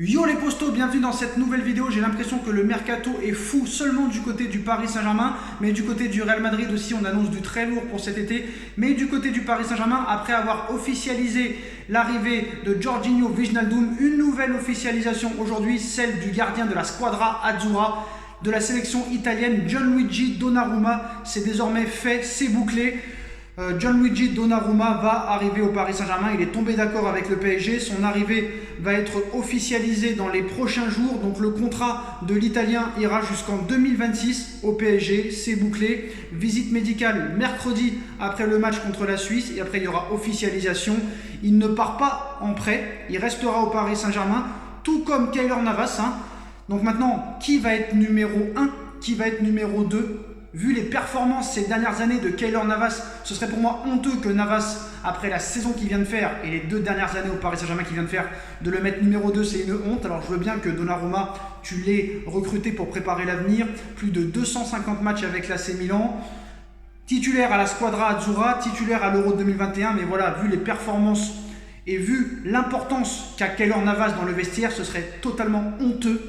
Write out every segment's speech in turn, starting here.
Yo les postos, bienvenue dans cette nouvelle vidéo. J'ai l'impression que le mercato est fou seulement du côté du Paris Saint-Germain, mais du côté du Real Madrid aussi on annonce du très lourd pour cet été. Mais du côté du Paris Saint-Germain, après avoir officialisé l'arrivée de Georginio Wijnaldum, une nouvelle officialisation aujourd'hui, celle du gardien de la Squadra Azzurra de la sélection italienne, Gianluigi Donnarumma. C'est désormais fait, c'est bouclé. Gianluigi Donnarumma va arriver au Paris Saint-Germain. Il est tombé d'accord avec le PSG. Son arrivée va être officialisée dans les prochains jours. Donc le contrat de l'Italien ira jusqu'en 2026 au PSG. C'est bouclé. Visite médicale mercredi après le match contre la Suisse. Et après il y aura officialisation. Il ne part pas en prêt. Il restera au Paris Saint-Germain. Tout comme Keylor Navas. Donc maintenant, qui va être numéro 1 ? Qui va être numéro 2 ? Vu les performances ces dernières années de Keylor Navas, ce serait pour moi honteux que Navas, après la saison qu'il vient de faire et les 2 dernières années au Paris Saint-Germain qu'il vient de faire, de le mettre numéro 2, c'est une honte. Alors je veux bien que Donnarumma, tu l'aies recruté pour préparer l'avenir. Plus de 250 matchs avec l'AC Milan. Titulaire à la Squadra Azzurra, titulaire à l'Euro 2021. Mais voilà, vu les performances et vu l'importance qu'a Keylor Navas dans le vestiaire, ce serait totalement honteux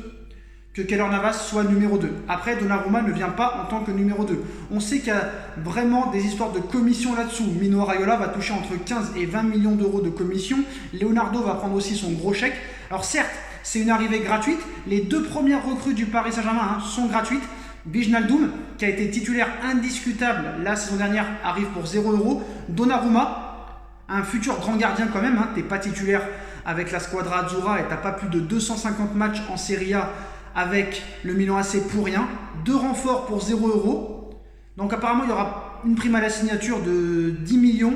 que Keylor Navas soit numéro 2. Après, Donnarumma ne vient pas en tant que numéro 2. On sait qu'il y a vraiment des histoires de commission là-dessous. Mino Raiola va toucher entre 15 et 20 millions d'euros de commission. Leonardo va prendre aussi son gros chèque. Alors certes, c'est une arrivée gratuite. Les 2 premières recrues du Paris Saint-Germain sont gratuites. Wijnaldum, qui a été titulaire indiscutable la saison dernière, arrive pour 0 €. Donnarumma, un futur grand gardien quand même. T'es pas titulaire avec la Squadra Azzurra et t'as pas plus de 250 matchs en Serie A avec le Milan AC pour rien. 2 renforts pour 0 €. Donc apparemment il y aura une prime à la signature de 10 millions.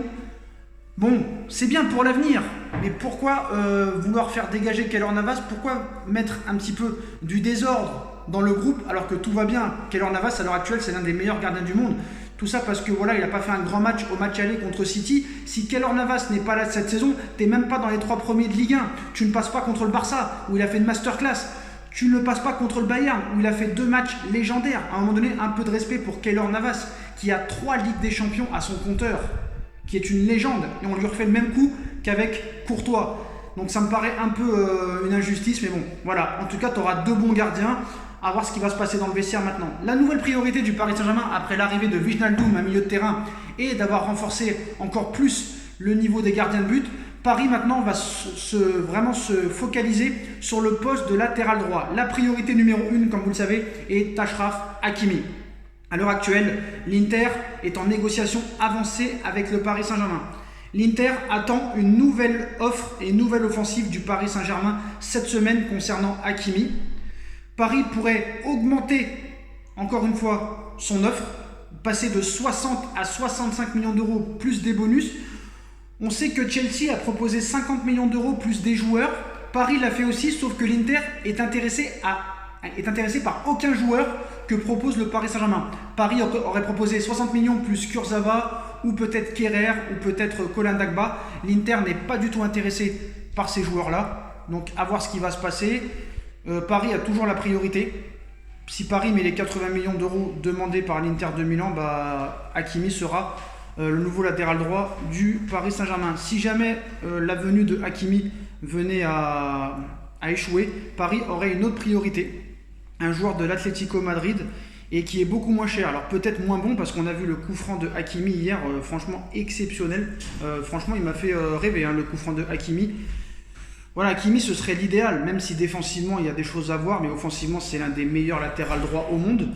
Bon, c'est bien pour l'avenir, mais pourquoi vouloir faire dégager Keylor Navas? Pourquoi mettre un petit peu du désordre dans le groupe alors que tout va bien? Keylor Navas à l'heure actuelle c'est l'un des meilleurs gardiens du monde. Tout ça parce que voilà, il n'a pas fait un grand match au match aller contre City. Si Keylor Navas n'est pas là cette saison, tu n'es même pas dans les 3 premiers de Ligue 1. Tu ne passes pas contre le Barça où il a fait une masterclass. Tu ne passes pas contre le Bayern, où il a fait 2 matchs légendaires. À un moment donné, un peu de respect pour Keylor Navas, qui a 3 Ligues des Champions à son compteur, qui est une légende. Et on lui refait le même coup qu'avec Courtois. Donc ça me paraît un peu une injustice, mais bon, voilà. En tout cas, tu auras 2 bons gardiens. À voir ce qui va se passer dans le vestiaire maintenant. La nouvelle priorité du Paris Saint-Germain, après l'arrivée de Wijnaldum à milieu de terrain, et d'avoir renforcé encore plus le niveau des gardiens de but, Paris maintenant va vraiment se focaliser sur le poste de latéral droit. La priorité numéro 1, comme vous le savez, est Achraf Hakimi. À l'heure actuelle, l'Inter est en négociation avancée avec le Paris Saint-Germain. L'Inter attend une nouvelle offre et une nouvelle offensive du Paris Saint-Germain cette semaine concernant Hakimi. Paris pourrait augmenter, encore une fois, son offre, passer de 60 à 65 millions d'euros plus des bonus. On sait que Chelsea a proposé 50 millions d'euros plus des joueurs. Paris l'a fait aussi, sauf que l'Inter est intéressé par aucun joueur que propose le Paris Saint-Germain. Paris aurait proposé 60 millions plus Kurzawa, ou peut-être Kerrer, ou peut-être Colin Dagba. L'Inter n'est pas du tout intéressé par ces joueurs-là. Donc à voir ce qui va se passer. Paris a toujours la priorité. Si Paris met les 80 millions d'euros demandés par l'Inter de Milan, Hakimi sera le nouveau latéral droit du Paris Saint-Germain. Si jamais la venue de Hakimi venait à échouer, Paris aurait une autre priorité. Un joueur de l'Atlético Madrid et qui est beaucoup moins cher. Alors peut-être moins bon parce qu'on a vu le coup franc de Hakimi hier, franchement exceptionnel. Franchement il m'a fait rêver le coup franc de Hakimi. Voilà, Hakimi ce serait l'idéal, même si défensivement il y a des choses à voir, mais offensivement c'est l'un des meilleurs latérales droits au monde.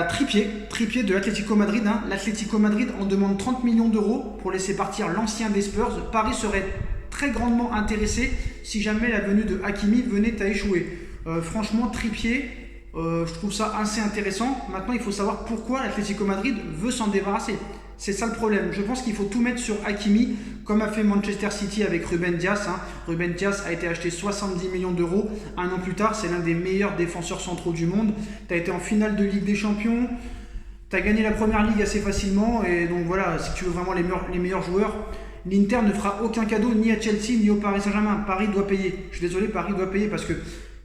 Trippier de l'Atlético Madrid. L'Atlético Madrid en demande 30 millions d'euros pour laisser partir l'ancien des Spurs. Paris serait très grandement intéressé si jamais la venue de Hakimi venait à échouer. Franchement, Trippier, je trouve ça assez intéressant. Maintenant, il faut savoir pourquoi l'Atlético Madrid veut s'en débarrasser. C'est ça le problème. Je pense qu'il faut tout mettre sur Hakimi, comme a fait Manchester City avec Ruben Dias. Ruben Dias a été acheté 70 millions d'euros. 1 an plus tard, c'est l'un des meilleurs défenseurs centraux du monde. Tu as été en finale de Ligue des Champions. Tu as gagné la première ligue assez facilement. Et donc voilà, si tu veux vraiment les meilleurs joueurs, l'Inter ne fera aucun cadeau ni à Chelsea ni au Paris Saint-Germain. Paris doit payer. Je suis désolé, Paris doit payer parce que,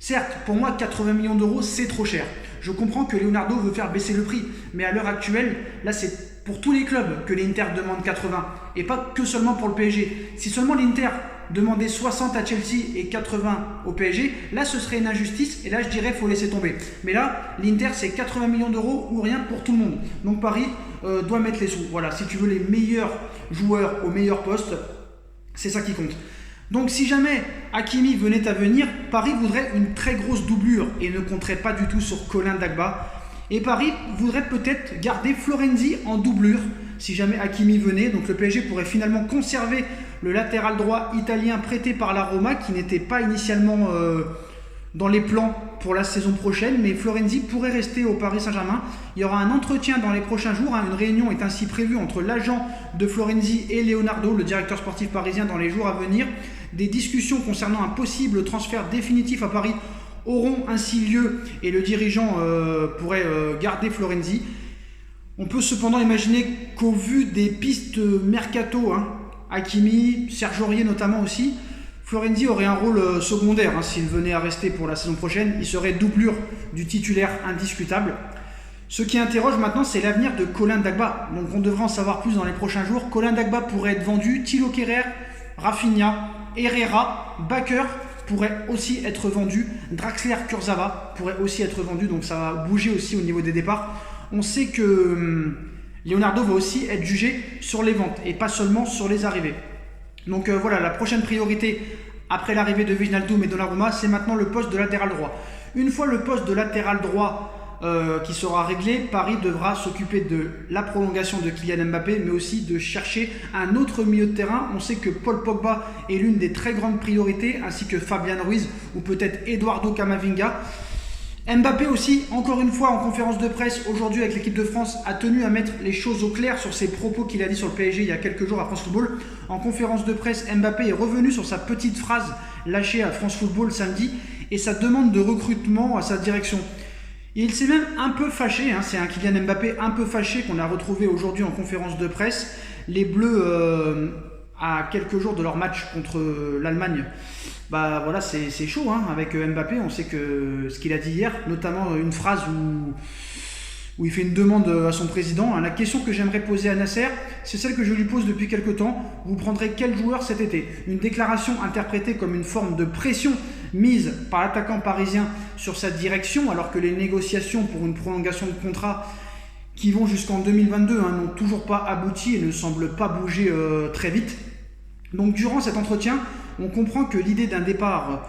certes, pour moi, 80 millions d'euros, c'est trop cher. Je comprends que Leonardo veut faire baisser le prix. Mais à l'heure actuelle, là, c'est pour tous les clubs que l'Inter demande 80 et pas que seulement pour le PSG. Si seulement l'Inter demander 60 à Chelsea et 80 au PSG, là ce serait une injustice et là je dirais faut laisser tomber. Mais là, l'Inter c'est 80 millions d'euros ou rien pour tout le monde. Donc Paris doit mettre les sous. Voilà, si tu veux les meilleurs joueurs au meilleur poste, c'est ça qui compte. Donc si jamais Hakimi venait à venir, Paris voudrait une très grosse doublure et ne compterait pas du tout sur Colin Dagba. Et Paris voudrait peut-être garder Florenzi en doublure si jamais Hakimi venait. Donc le PSG pourrait finalement conserver le latéral droit italien prêté par la Roma qui n'était pas initialement dans les plans pour la saison prochaine, mais Florenzi pourrait rester au Paris Saint-Germain. Il y aura un entretien dans les prochains jours, une réunion est ainsi prévue entre l'agent de Florenzi et Leonardo, le directeur sportif parisien, dans les jours à venir. Des discussions concernant un possible transfert définitif à Paris auront ainsi lieu et le dirigeant pourrait garder Florenzi. On peut cependant imaginer qu'au vu des pistes mercato, Hakimi, Serge Aurier notamment aussi, Florenzi aurait un rôle secondaire s'il venait à rester pour la saison prochaine. Il serait doublure du titulaire indiscutable. Ce qui interroge maintenant, c'est l'avenir de Colin Dagba. Donc on devrait en savoir plus dans les prochains jours. Colin Dagba pourrait être vendu, Thilo Kehrer, Rafinha, Herrera, Bakker pourrait aussi être vendu, Draxler Kurzawa pourrait aussi être vendu, donc ça va bouger aussi au niveau des départs. On sait que Leonardo va aussi être jugé sur les ventes et pas seulement sur les arrivées. Donc voilà, la prochaine priorité après l'arrivée de Wijnaldum et Donnarumma, c'est maintenant le poste de latéral droit. Une fois le poste de latéral droit qui sera réglé, Paris devra s'occuper de la prolongation de Kylian Mbappé, mais aussi de chercher un autre milieu de terrain. On sait que Paul Pogba est l'une des très grandes priorités, ainsi que Fabian Ruiz ou peut-être Eduardo Camavinga. Mbappé aussi, encore une fois en conférence de presse aujourd'hui avec l'équipe de France, a tenu à mettre les choses au clair sur ses propos qu'il a dit sur le PSG il y a quelques jours à France Football. En conférence de presse, Mbappé est revenu sur sa petite phrase lâchée à France Football samedi et sa demande de recrutement à sa direction. Il s'est même un peu fâché, c'est un Kylian Mbappé un peu fâché qu'on a retrouvé aujourd'hui en conférence de presse. Les Bleus, à quelques jours de leur match contre l'Allemagne, voilà, c'est chaud avec Mbappé. On sait que ce qu'il a dit hier, notamment une phrase où il fait une demande à son président. La question que j'aimerais poser à Nasser, c'est celle que je lui pose depuis quelques temps. Vous prendrez quel joueur cet été? Une déclaration interprétée comme une forme de pression mise par l'attaquant parisien sur sa direction, alors que les négociations pour une prolongation de contrat qui vont jusqu'en 2022 n'ont toujours pas abouti et ne semblent pas bouger très vite. Donc durant cet entretien, on comprend que l'idée d'un départ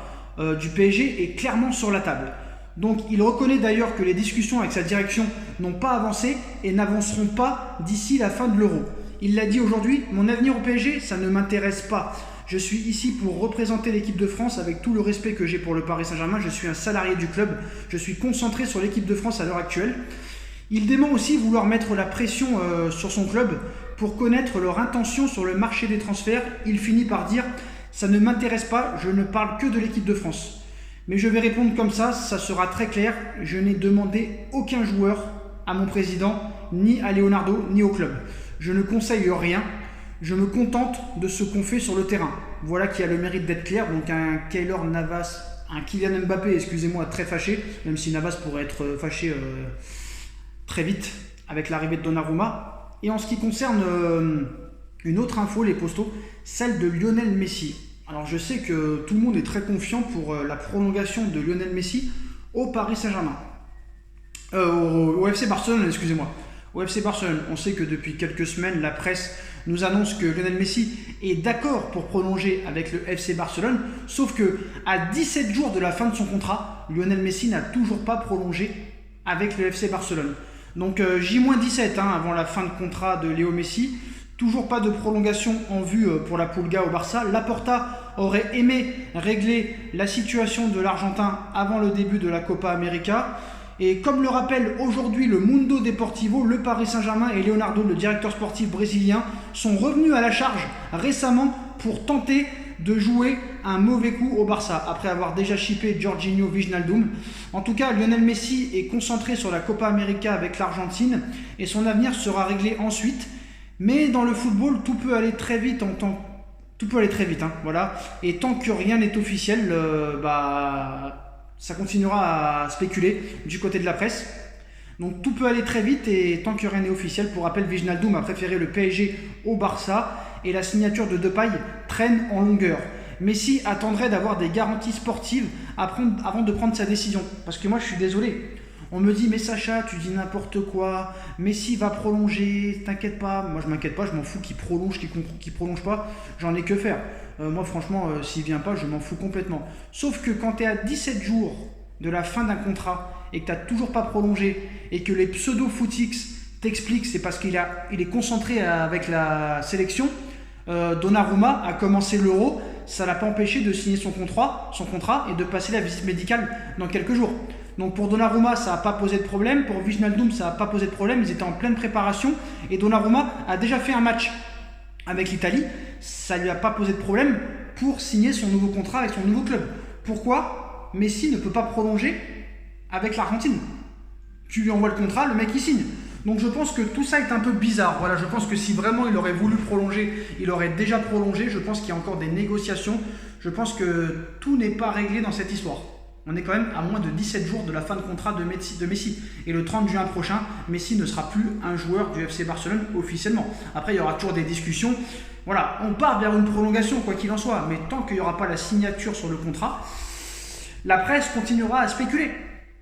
du PSG est clairement sur la table. Donc il reconnaît d'ailleurs que les discussions avec sa direction n'ont pas avancé et n'avanceront pas d'ici la fin de l'Euro. Il l'a dit aujourd'hui, mon avenir au PSG, ça ne m'intéresse pas. Je suis ici pour représenter l'équipe de France avec tout le respect que j'ai pour le Paris Saint-Germain. Je suis un salarié du club. Je suis concentré sur l'équipe de France à l'heure actuelle. Il dément aussi vouloir mettre la pression sur son club pour connaître leur intention sur le marché des transferts. Il finit par dire « ça ne m'intéresse pas, je ne parle que de l'équipe de France ». Mais je vais répondre comme ça sera très clair. Je n'ai demandé aucun joueur à mon président, ni à Leonardo, ni au club. Je ne conseille rien. Je me contente de ce qu'on fait sur le terrain. Voilà qui a le mérite d'être clair. Donc un Keylor Navas, un Kylian Mbappé, excusez-moi, très fâché, même si Navas pourrait être fâché très vite avec l'arrivée de Donnarumma. Et en ce qui concerne une autre info, les postos, celle de Lionel Messi. Alors je sais que tout le monde est très confiant pour la prolongation de Lionel Messi au Paris Saint-Germain. Au FC Barcelone, excusez-moi. Au FC Barcelone, on sait que depuis quelques semaines, la presse nous annonce que Lionel Messi est d'accord pour prolonger avec le FC Barcelone, sauf que à 17 jours de la fin de son contrat, Lionel Messi n'a toujours pas prolongé avec le FC Barcelone. Donc J-17 avant la fin de contrat de Léo Messi. Toujours pas de prolongation en vue pour la Pulga au Barça. Laporta aurait aimé régler la situation de l'Argentin avant le début de la Copa América. Et comme le rappelle aujourd'hui le Mundo Deportivo, le Paris Saint-Germain et Leonardo, le directeur sportif brésilien, sont revenus à la charge récemment pour tenter de jouer un mauvais coup au Barça, après avoir déjà shippé Jorginho Wijnaldum. En tout cas, Lionel Messi est concentré sur la Copa América avec l'Argentine et son avenir sera réglé ensuite. Mais dans le football, tout peut aller très vite voilà. Et tant que rien n'est officiel, ça continuera à spéculer du côté de la presse. Donc tout peut aller très vite et tant que rien n'est officiel. Pour rappel, Wijnaldum a préféré le PSG au Barça et la signature de Depay traîne en longueur. Messi attendrait d'avoir des garanties sportives avant de prendre sa décision. Parce que moi, je suis désolé. On me dit, mais Sacha, tu dis n'importe quoi, Messi va prolonger, t'inquiète pas. Moi, je m'inquiète pas, je m'en fous qu'il prolonge, qu'il prolonge pas, j'en ai que faire. Moi, franchement, s'il vient pas, je m'en fous complètement. Sauf que quand tu es à 17 jours de la fin d'un contrat et que tu n'as toujours pas prolongé et que les pseudo-footix t'expliquent, c'est parce qu'il est concentré avec la sélection. Donnarumma a commencé l'Euro, ça l'a pas empêché de signer son contrat et de passer la visite médicale dans quelques jours. Donc pour Donnarumma, ça n'a pas posé de problème. Pour Wijnaldum, ça n'a pas posé de problème. Ils étaient en pleine préparation. Et Donnarumma a déjà fait un match avec l'Italie. Ça ne lui a pas posé de problème pour signer son nouveau contrat avec son nouveau club. Pourquoi Messi ne peut pas prolonger avec l'Argentine? Tu lui envoies le contrat, le mec il signe. Donc je pense que tout ça est un peu bizarre. Voilà, je pense que si vraiment il aurait voulu prolonger, il aurait déjà prolongé. Je pense qu'il y a encore des négociations. Je pense que tout n'est pas réglé dans cette histoire. On est quand même à moins de 17 jours de la fin de contrat de Messi. Et le 30 juin prochain, Messi ne sera plus un joueur du FC Barcelone officiellement. Après, il y aura toujours des discussions. Voilà, on part vers une prolongation, quoi qu'il en soit. Mais tant qu'il n'y aura pas la signature sur le contrat, la presse continuera à spéculer.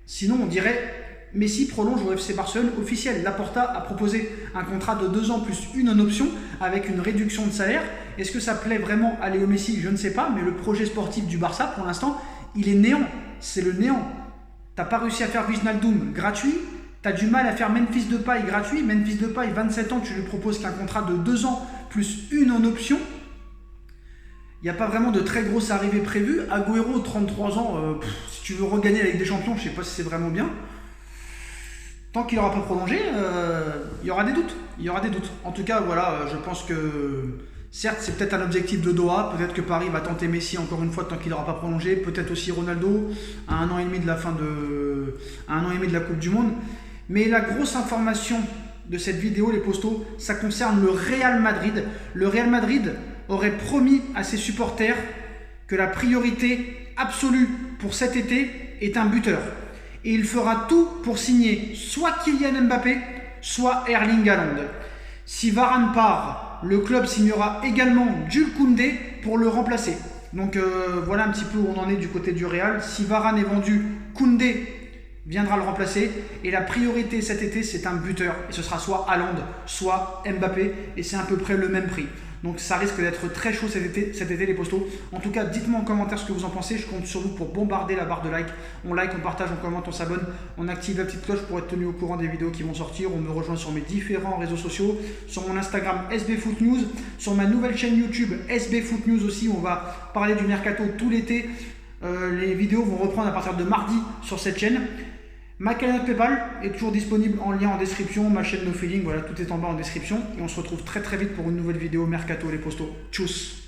Sinon, on dirait Messi prolonge au FC Barcelone officiel. Laporta a proposé un contrat de 2 ans plus une en option avec une réduction de salaire. Est-ce que ça plaît vraiment à Léo Messi? Je ne sais pas. Mais le projet sportif du Barça, pour l'instant, il est néant. C'est le néant. T'as pas réussi à faire Wijnaldum gratuit. T'as du mal à faire Memphis Depay gratuit. Memphis Depay, 27 ans, tu lui proposes qu'un contrat de 2 ans plus une en option. Il n'y a pas vraiment de très grosse arrivée prévue. Agüero, 33 ans, si tu veux regagner avec des champions, je ne sais pas si c'est vraiment bien. Tant qu'il n'aura pas prolongé, il y aura des doutes. Il y aura des doutes. En tout cas, voilà, je pense que certes, c'est peut-être un objectif de Doha. Peut-être que Paris va tenter Messi encore une fois tant qu'il n'aura pas prolongé. Peut-être aussi Ronaldo à 1 an et demi de la fin à 1 an et demi de la Coupe du Monde. Mais la grosse information de cette vidéo, les postos, ça concerne le Real Madrid. Le Real Madrid aurait promis à ses supporters que la priorité absolue pour cet été est un buteur. Et il fera tout pour signer soit Kylian Mbappé, soit Erling Haaland. Si Varane part, le club signera également Jules Koundé pour le remplacer. Donc voilà un petit peu où on en est du côté du Real. Si Varane est vendu, Koundé viendra le remplacer. Et la priorité cet été, c'est un buteur. Et ce sera soit Haaland, soit Mbappé. Et c'est à peu près le même prix. Donc ça risque d'être très chaud cet été les postos. En tout cas, dites-moi en commentaire ce que vous en pensez. Je compte sur vous pour bombarder la barre de like. On like, on partage, on commente, on s'abonne. On active la petite cloche pour être tenu au courant des vidéos qui vont sortir. On me rejoint sur mes différents réseaux sociaux. Sur mon Instagram SB Foot News. Sur ma nouvelle chaîne YouTube SB Foot News aussi. On va parler du mercato tout l'été. Les vidéos vont reprendre à partir de mardi sur cette chaîne. Ma cagnotte PayPal est toujours disponible en lien en description, ma chaîne No Feeling, voilà, tout est en bas en description. Et on se retrouve très très vite pour une nouvelle vidéo Mercato les postos. Tchuss!